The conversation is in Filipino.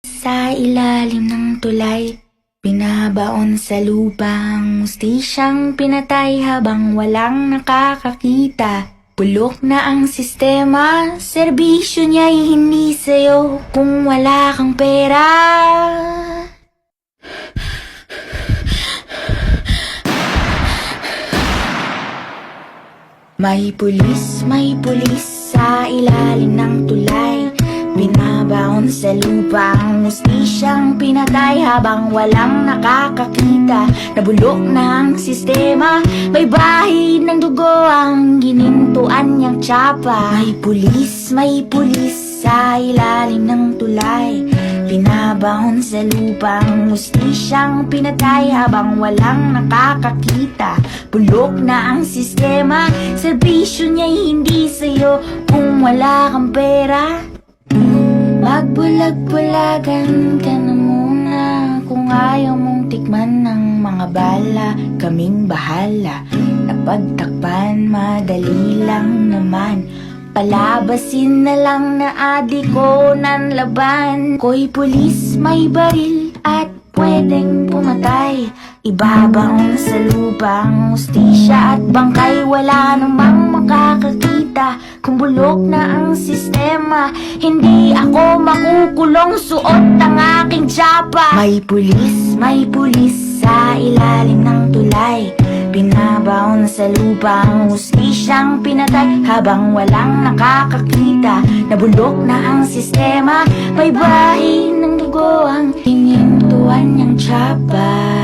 Sa ilalim ng tulay, binabaon sa lupang hustisyang pinatay habang walang nakakakita. Bulok na ang sistema, serbisyo niya'y hindi sa'yo kung wala kang pera. May pulis sa ilalim ng tulay, binabaon sa lupa ang hustisyang pinatay habang walang nakakakita. Nabulok na ang sistema, may bahid ng dugo ang ginintuan niyang tsapa. May pulis sa ilalim ng tulay, binabaon sa lupa ang hustisyang pinatay habang walang nakakakita. Bulok na ang sistema, serbisyo niya'y hindi sa'yo kung wala kang pera. Magbulag-bulagan ka na muna kung ayaw mong tikman ng mga bala. Kaming bahala, napagtakpan madali lang naman. Palabasin na lang na adik ko ng laban. Ko'y pulis, may baril at pwedeng pumatay. Ibabaon sa lupa ang hustisya at bangkay, wala namang makakakita. Kung bulok na ang sistema, hindi ako makukulong, suot ang aking tsapa. May pulis sa ilalim ng tulay, binabaon sa lupa ang hustisyang pinatay habang walang nakakakita. Nabulok na ang sistema, baybayin ng dugo ang hinintuan niyang tsapa.